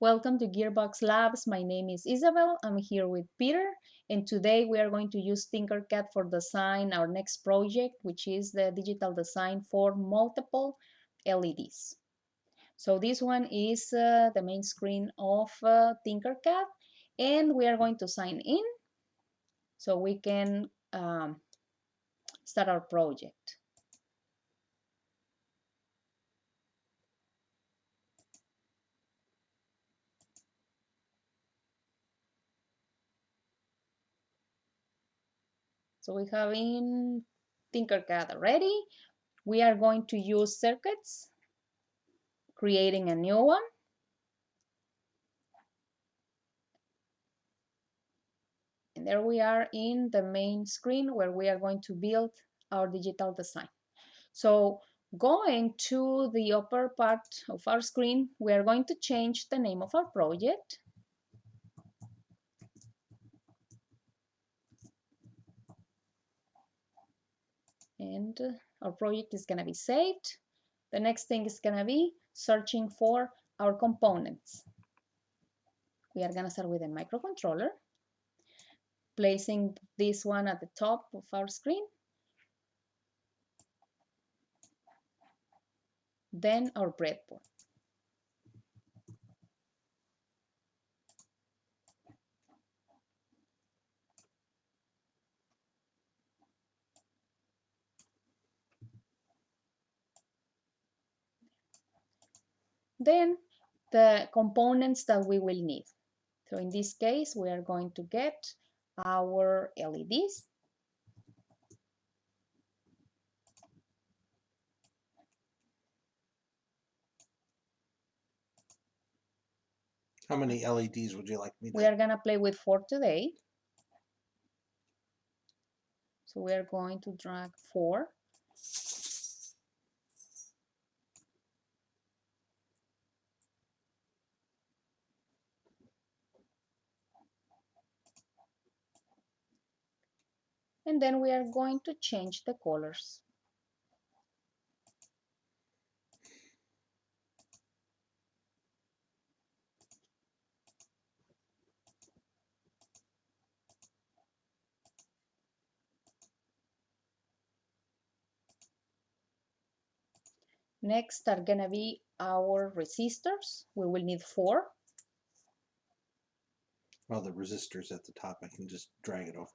Welcome to Gearbox Labs. My name is Isabel. I'm here with Peter, and today we are going to use Tinkercad for design our next project, which is the digital design for multiple LEDs. So this one is the main screen of Tinkercad, and we are going to sign in so we can start our project. So we have in Tinkercad already. We are going to use circuits, creating a new one. And there we are in the main screen where we are going to build our digital design. So going to the upper part of our screen, we are going to change the name of our project. And our project is going to be saved. The next thing is going to be searching for our components. We are going to start with a microcontroller, placing this one at the top of our screen. Then our breadboard. Then the components that we will need. So in this case, we are going to get our LEDs. How many LEDs would you like me to? We are going to play with 4 today. So we are going to drag 4. And then we are going to change the colors. Next are going to be our resistors. We will need 4. Well, the resistors at the top, I can just drag it over.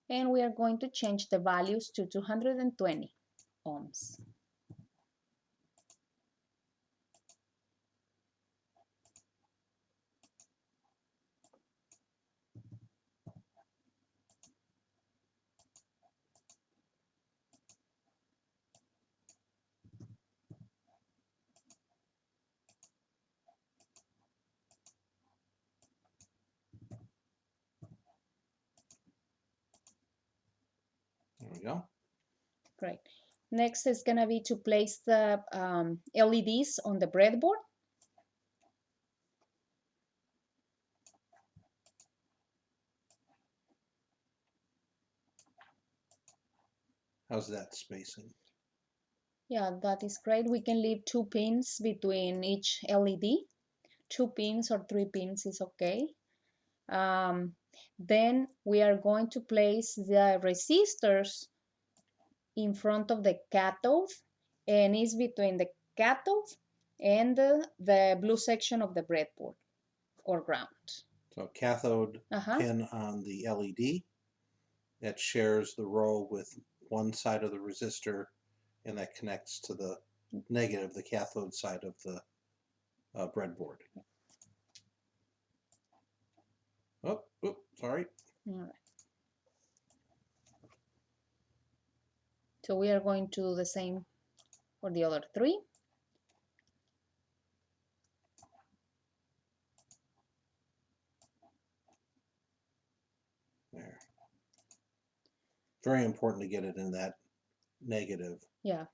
And we are going to change the values to 220 ohms. There we go. Great. Next is going to be to place the LEDs on the breadboard. How's that spacing? Yeah, that is great. We can leave 2 pins between each LED. 2 pins or 3 pins is okay. Then we are going to place the resistors in front of the cathode, and it's between the cathode and the blue section of the breadboard or ground. So cathode pin on the LED that shares the row with one side of the resistor, and that connects to the negative, the cathode side of the breadboard. Oh, sorry. All right. So we are going to do the same for the other 3. There. Very important to get it in that negative. Yeah.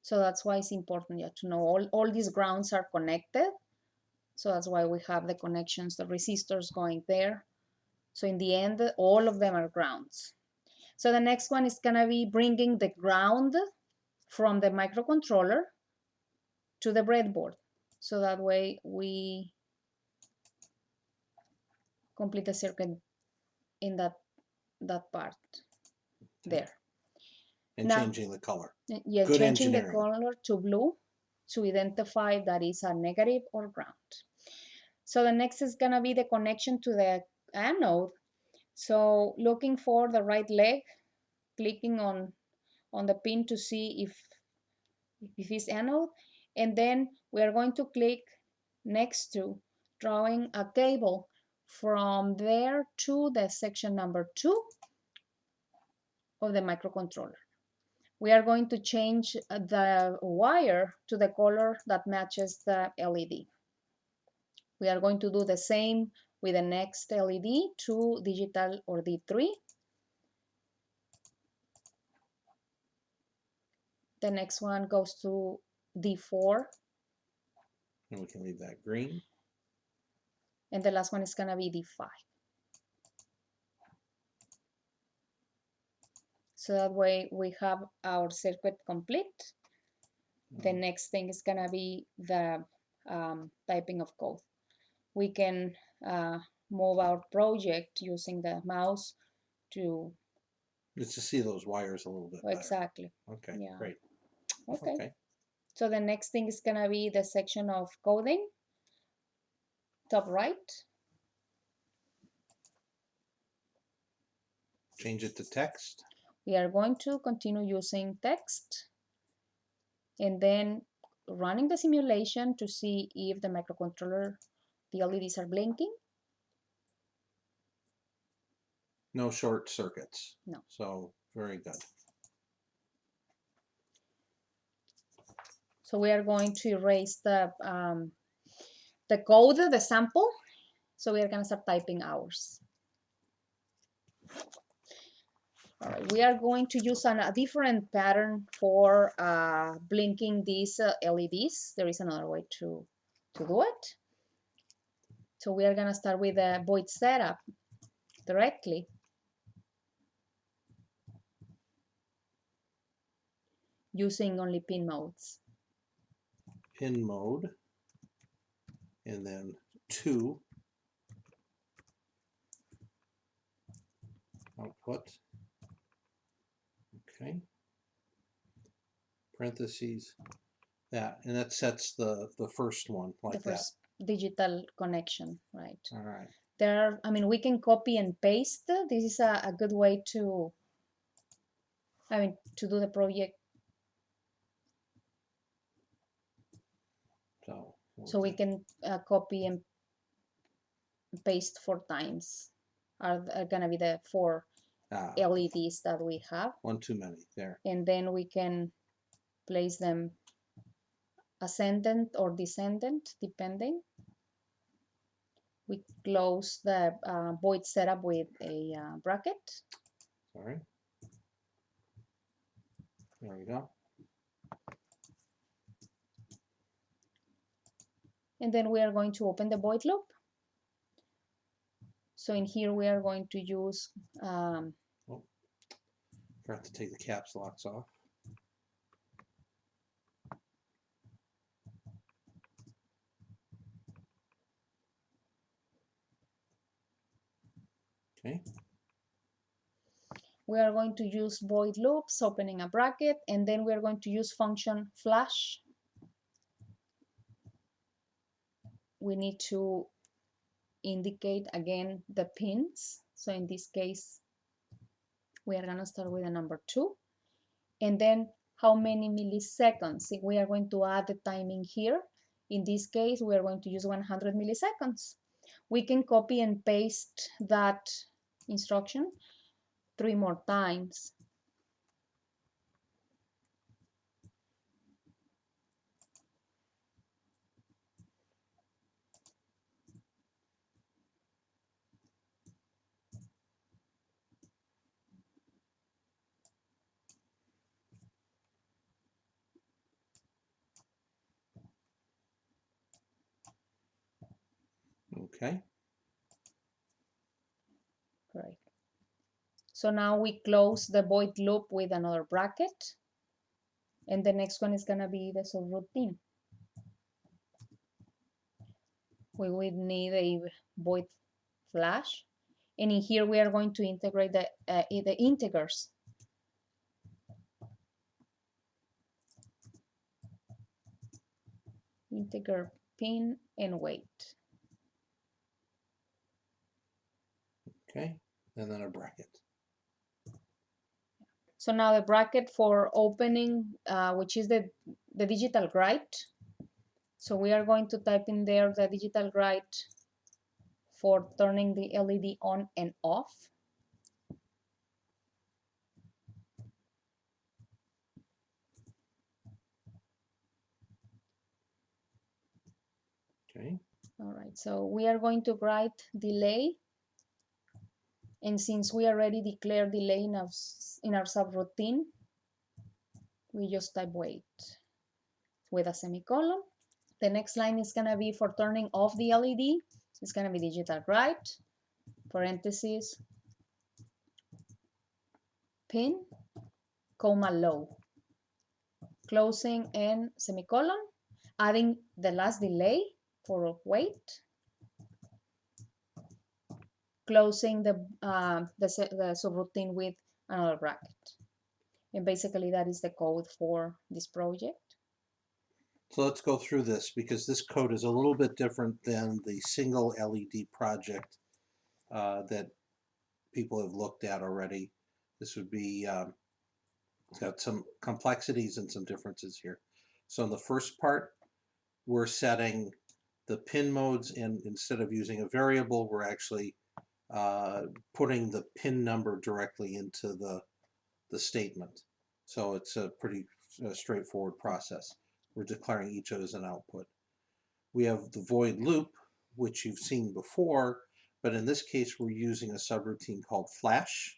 So that's why it's important to know all these grounds are connected. So that's why we have the connections, the resistors going there. So in the end, all of them are grounds. So the next one is gonna be bringing the ground from the microcontroller to the breadboard. So that way we complete the circuit in that part there. And Now, changing the color. yeah, Good changing the engineering. color to blue to identify that is a negative or ground. So the next is gonna be the connection to the anode. So looking for the right leg, clicking on the pin to see if it's anode, and then we are going to click next to drawing a cable from there to the section number 2 of the microcontroller. We are going to change the wire to the color that matches the LED. We are going to do the same with the next LED to digital or D3. The next one goes to D4. And we can leave that green. And the last one is gonna be D5. So that way we have our circuit complete. The next thing is gonna be the typing of code. We can move our project using the mouse to Just to see those wires a little bit better. exactly. Okay, Yeah. great. Okay. So the next thing is gonna be the section of coding, top right. Change it to text. We are going to continue using text and then running the simulation to see if the microcontroller, the LEDs are blinking. No short circuits. No. So very good. So we are going to erase the code, the sample. So we are going to start typing ours. All right, we are going to use a different pattern for blinking these LEDs. There is another way to do it. So we are going to start with the void setup directly. Using only pin modes. Pin mode. And then 2. Output. Okay. Parentheses. That. And that sets the first one like that. The first digital connection, right? All right. There, I mean, we can copy and paste. This is a good way to, to do the project. So we can copy and paste 4 times. Are gonna be the 4 LEDs that we have. One too many there. And then we can place them ascendant or descendant, depending. We close the void setup with a bracket. Sorry. There we go. And then we are going to open the void loop. So in here we are going to use forgot to take the caps locks off. Okay. We are going to use void loops, opening a bracket, and then we are going to use function flash. We need to indicate again the pins. So in this case, we are gonna start with the number 2. And then how many milliseconds? If we are going to add the timing here, in this case, we are going to use 100 milliseconds. We can copy and paste that instruction 3 more times. Okay. Right. So now we close the void loop with another bracket. And the next one is going to be the subroutine. We will need a void flash. And in here we are going to integrate the integers. Integer pin and weight. Okay, and then a bracket. So now the bracket for opening, which is the digital write. So we are going to type in there the digital write for turning the LED on and off. Okay. All right, so we are going to write delay. And since we already declared delay in our subroutine, we just type wait with a semicolon. The next line is gonna be for turning off the LED. It's gonna be digital write, parentheses, pin, comma low, closing and semicolon, adding the last delay for wait, closing the subroutine with another bracket. And basically that is the code for this project. So let's go through this because this code is a little bit different than the single LED project that people have looked at already. This would be it's got some complexities and some differences here. So in the first part, we're setting the pin modes, and instead of using a variable, we're actually putting the pin number directly into the statement. So it's a pretty straightforward process. We're declaring each as an output. We have the void loop, which you've seen before, but in this case we're using a subroutine called flash.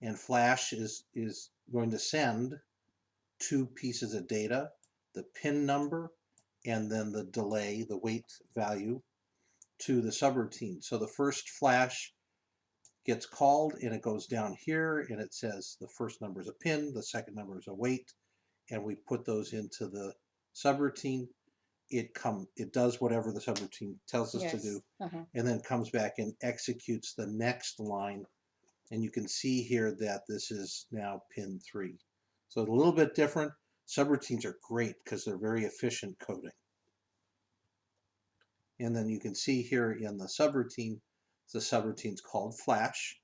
And flash is going to send two pieces of data, the pin number and then the delay, the wait value, to the subroutine. So the first flash gets called and it goes down here and it says the first number is a pin, the second number is a wait, and we put those into the subroutine. It does whatever the subroutine tells us to do, and then comes back and executes the next line. And you can see here that this is now pin 3. So a little bit different. Subroutines are great because they're very efficient coding. And then you can see here in the subroutine's called flash.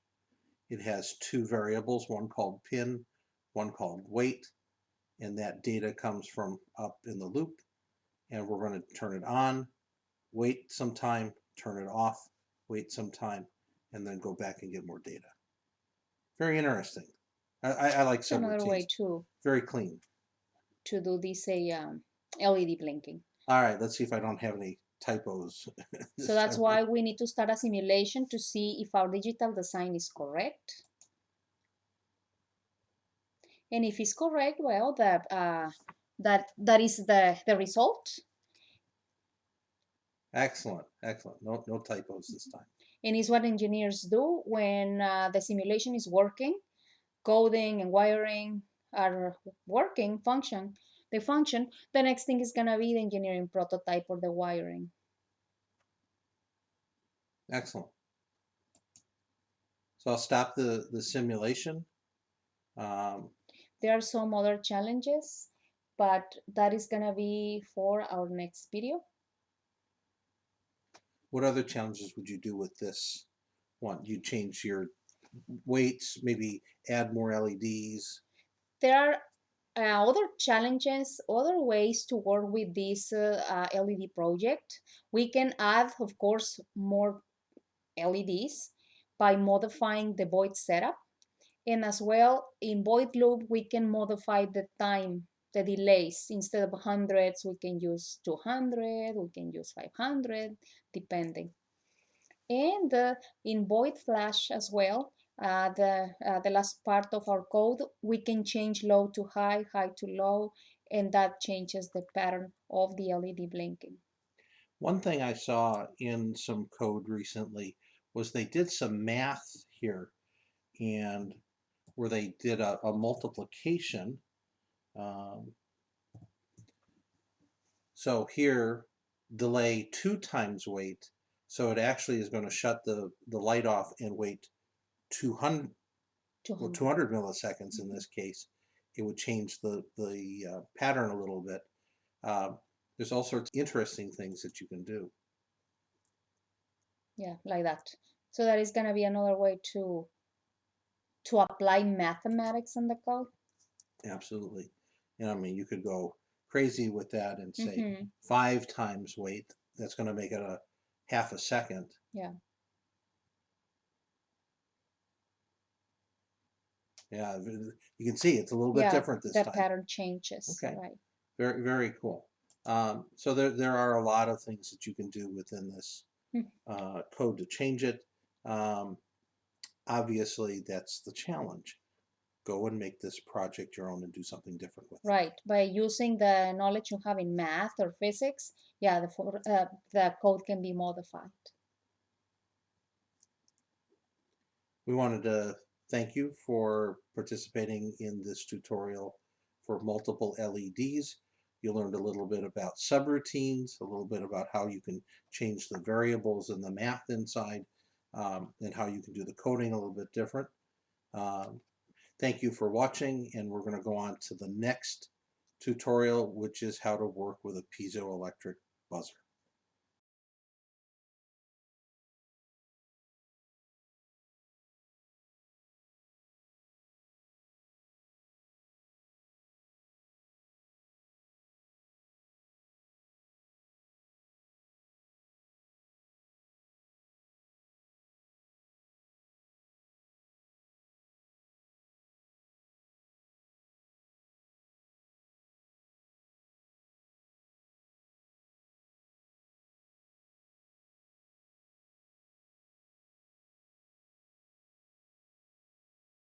It has two variables, one called pin, one called wait, and that data comes from up in the loop. And we're going to turn it on, wait some time, turn it off, wait some time, and then go back and get more data. Very interesting. I like subroutines. Another way to very clean to do this LED blinking. All right, let's see if I don't have any typos. So that's why we need to start a simulation to see if our digital design is correct. And if it's correct, well, that is the result. Excellent, excellent. No typos this time. And it's what engineers do when the simulation is working, coding and wiring are working, they function. The next thing is gonna be the engineering prototype or the wiring. Excellent. So I'll stop the simulation. There are some other challenges, but that is gonna be for our next video. What other challenges would you do with this one? You change your weights, maybe add more LEDs. There are other challenges, other ways to work with this LED project. We can add, of course, more LEDs by modifying the void setup. And as well, in void loop, we can modify the time, the delays. Instead of hundreds, we can use 200, we can use 500, depending. And in void flash as well, the last part of our code, we can change low to high, high to low, and that changes the pattern of the LED blinking. One thing I saw in some code recently was they did some math here. and where they did a multiplication. Um, so here, delay 2 times wait. So it actually is going to shut the light off and wait 200, 200 milliseconds in this case. It would change the pattern a little bit. There's all sorts of interesting things that you can do. Yeah, like that. So that is going to be another way to apply mathematics in the code. Absolutely. And I mean, you could go crazy with that and say Mm-hmm. 5 times wait. That's going to make it a half a second. Yeah. Yeah, you can see it's a little bit different this the time. pattern changes. Okay. Right. Very, very cool. So there are a lot of things that you can do within this code to change it. Obviously, that's the challenge. Go and make this project your own and do something different with it. Right. By using the knowledge you have in math or physics, yeah, the code can be modified. We wanted to thank you for participating in this tutorial for multiple LEDs. You learned a little bit about subroutines, a little bit about how you can change the variables and the math inside, and how you can do the coding a little bit different. Thank you for watching, and we're going to go on to the next tutorial, which is how to work with a piezoelectric buzzer.